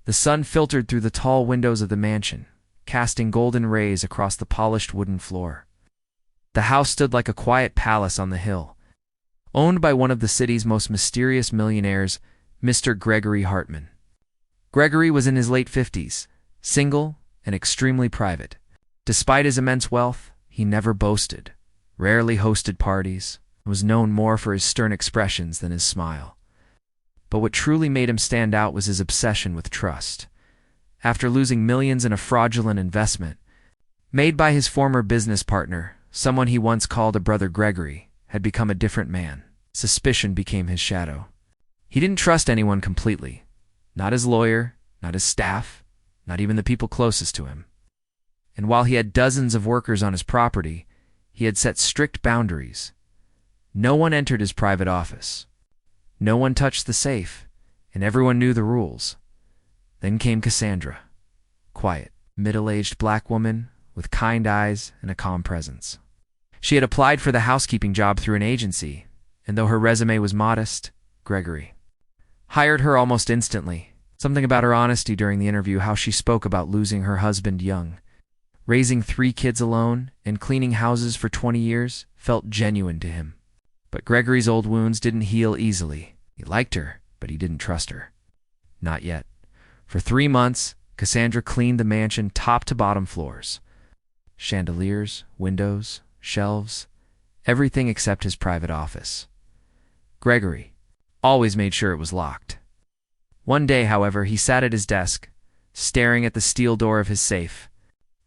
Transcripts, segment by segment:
The sun filtered through the tall windows of the mansion, casting golden rays across the polished wooden floor. The house stood like a quiet palace on the hill, owned by one of the city's most mysterious millionaires, Mr. Gregory Hartman. Gregory was in his late 50s, single and extremely private. Despite his immense wealth, he never boasted, rarely hosted parties, and was known more for his stern expressions than his smile. But what truly made him stand out was his obsession with trust. After losing millions in a fraudulent investment made by his former business partner, someone he once called a brother, Gregory had become a different man. Suspicion became his shadow. He didn't trust anyone completely. Not his lawyer, not his staff, not even the people closest to him. And while he had dozens of workers on his property, he had set strict boundaries. No one entered his private office. No one touched the safe, and everyone knew the rules. Then came Cassandra. Quiet, middle-aged black woman with kind eyes and a calm presence. She had applied for the housekeeping job through an agency, and though her resume was modest, Gregory hired her almost instantly. Something about her honesty during the interview, how she spoke about losing her husband young, raising 3 kids alone, and cleaning houses for 20 years, felt genuine to him. But Gregory's old wounds didn't heal easily. He liked her, but he didn't trust her. Not yet. For 3 months, Cassandra cleaned the mansion top to bottom floors. Chandeliers, windows, shelves, everything except his private office. Gregory always made sure it was locked. One day, however, he sat at his desk, staring at the steel door of his safe.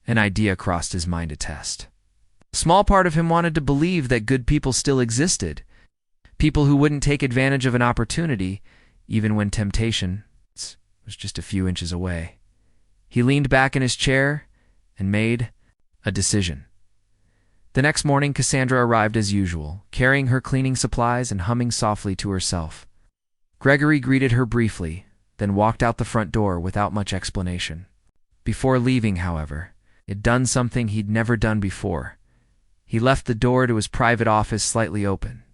An idea crossed his mind to test. A small part of him wanted to believe that good people still existed, people who wouldn't take advantage of an opportunity, even when temptation was just a few inches away. He leaned back in his chair and made a decision. The next morning, Cassandra arrived as usual, carrying her cleaning supplies and humming softly to herself. Gregory greeted her briefly, then walked out the front door without much explanation. Before leaving, however, he'd done something he'd never done before. He left the door to his private office slightly open.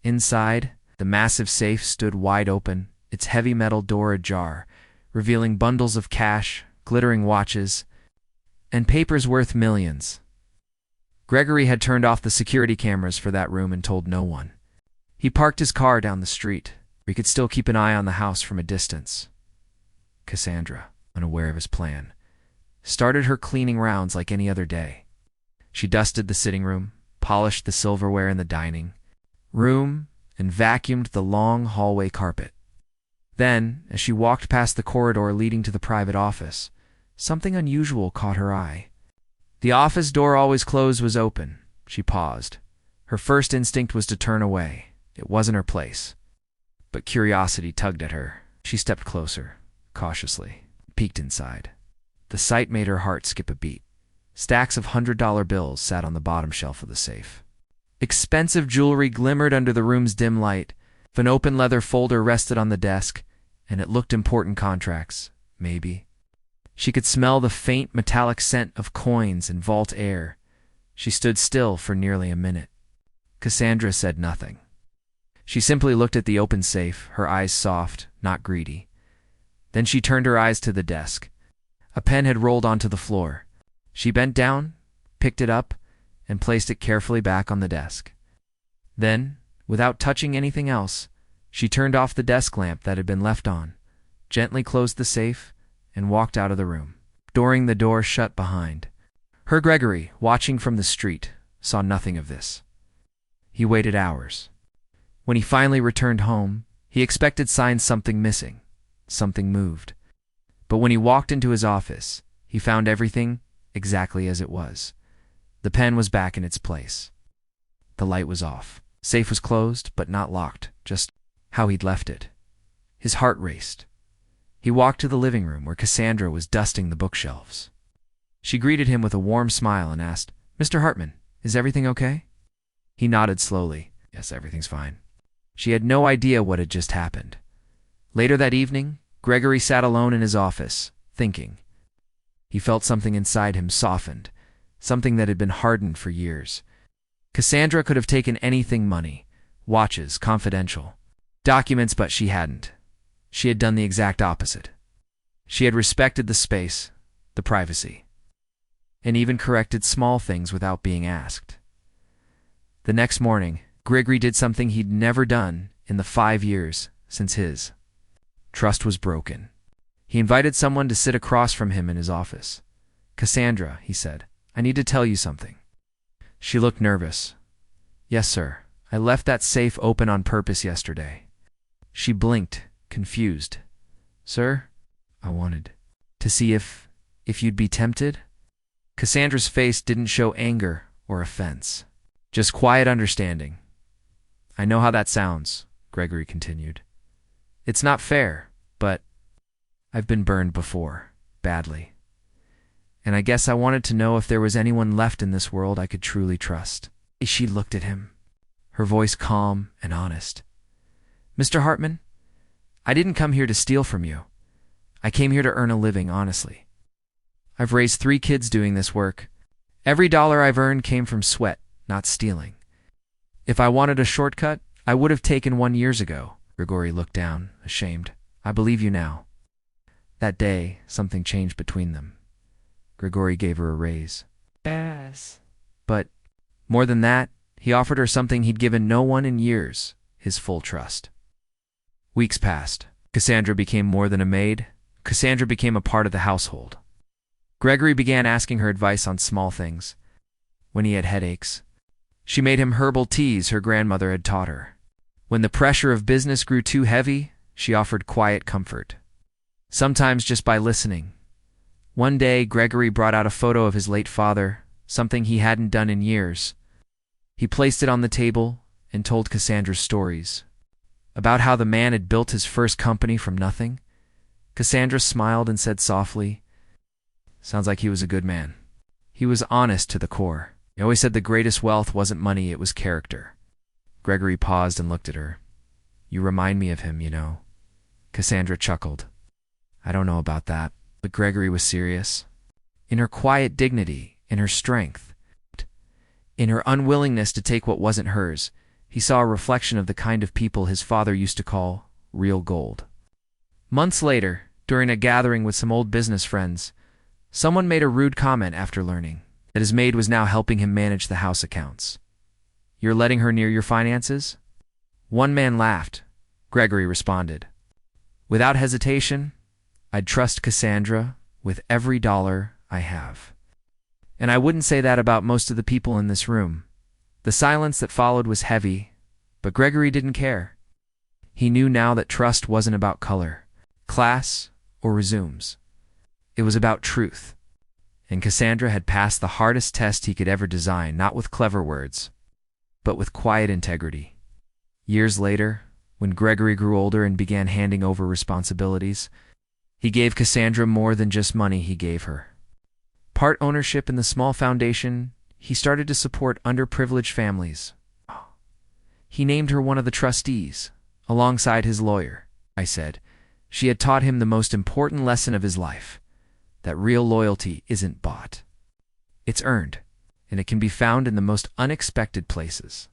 Inside, the massive safe stood wide open, its heavy metal door ajar, revealing bundles of cash, glittering watches, and papers worth millions. Gregory had turned off the security cameras for that room and told no one. He parked his car down the street, where he could still keep an eye on the house from a distance. Cassandra, unaware of his plan, started her cleaning rounds like any other day. She dusted the sitting room, polished the silverware in the dining room, and vacuumed the long hallway carpet. Then, as she walked past the corridor leading to the private office, something unusual caught her eye. The office door, always closed, was open. She paused. Her first instinct was to turn away. It wasn't her place. But curiosity tugged at her. She stepped closer, cautiously, peeked inside. The sight made her heart skip a beat. Stacks of $100 bills sat on the bottom shelf of the safe. Expensive jewelry glimmered under the room's dim light. An open leather folder rested on the desk, and it looked important contracts, maybe. She could smell the faint metallic scent of coins and vault air. She stood still for nearly a minute. Cassandra said nothing. She simply looked at the open safe, her eyes soft, not greedy. Then she turned her eyes to the desk. A pen had rolled onto the floor. She bent down, picked it up, and placed it carefully back on the desk. Then, without touching anything else, she turned off the desk lamp that had been left on, gently closed the safe, and walked out of the room, dooring the door shut behind. Her Gregory, watching from the street, saw nothing of this. He waited hours. When he finally returned home, he expected signs something missing, something moved. But when he walked into his office, he found everything exactly as it was. The pen was back in its place. The light was off. Safe was closed, but not locked, just how he'd left it. His heart raced. He walked to the living room where Cassandra was dusting the bookshelves. She greeted him with a warm smile and asked, "Mr. Hartman, is everything okay?" He nodded slowly. "Yes, everything's fine." She had no idea what had just happened. Later that evening, Gregory sat alone in his office, thinking. He felt something inside him softened, something that had been hardened for years. Cassandra could have taken anything: money, watches, confidential documents, but she hadn't. She had done the exact opposite. She had respected the space, the privacy, and even corrected small things without being asked. The next morning, Gregory did something he'd never done in the 5 years since his trust was broken. He invited someone to sit across from him in his office. "Cassandra," he said, "I need to tell you something." She looked nervous. "Yes, sir. I left that safe open on purpose yesterday." She blinked, confused. "Sir?" "I wanted to see if you'd be tempted." Cassandra's face didn't show anger or offense, just quiet understanding. "I know how that sounds," Gregory continued. "It's not fair, but I've been burned before, badly. And I guess I wanted to know if there was anyone left in this world I could truly trust." She looked at him, her voice calm and honest. "Mr. Hartman, I didn't come here to steal from you. I came here to earn a living honestly. I've raised 3 kids doing this work. Every dollar I've earned came from sweat, not stealing. If I wanted a shortcut, I would have taken one years ago." Gregory looked down, ashamed. "I believe you now." That day, something changed between them. Gregory gave her a raise. Yes. But more than that, he offered her something he'd given no one in years, his full trust. Weeks passed. Cassandra became more than a maid. Cassandra became a part of the household. Gregory began asking her advice on small things. When he had headaches, she made him herbal teas her grandmother had taught her. When the pressure of business grew too heavy, she offered quiet comfort, sometimes just by listening. One day, Gregory brought out a photo of his late father, something he hadn't done in years. He placed it on the table and told Cassandra's stories about how the man had built his first company from nothing. Cassandra smiled and said softly, "Sounds like he was a good man. He was honest to the core. He always said the greatest wealth wasn't money, it was character." Gregory paused and looked at her. "You remind me of him, you know." Cassandra chuckled. "I don't know about that." But Gregory was serious. In her quiet dignity, in her strength, in her unwillingness to take what wasn't hers, he saw a reflection of the kind of people his father used to call real gold. Months later, during a gathering with some old business friends, someone made a rude comment after learning that his maid was now helping him manage the house accounts. "You're letting her near your finances?" One man laughed. Gregory responded, "Without hesitation, I'd trust Cassandra with every dollar I have." And I wouldn't say that about most of the people in this room. The silence that followed was heavy, but Gregory didn't care. He knew now that trust wasn't about color, class, or resumes. It was about truth. And Cassandra had passed the hardest test he could ever design, not with clever words, but with quiet integrity. Years later, when Gregory grew older and began handing over responsibilities, he gave Cassandra more than just money he gave her. Part ownership in the small foundation he started to support underprivileged families. He named her one of the trustees, alongside his lawyer. I said, she had taught him the most important lesson of his life, that real loyalty isn't bought. It's earned, and it can be found in the most unexpected places.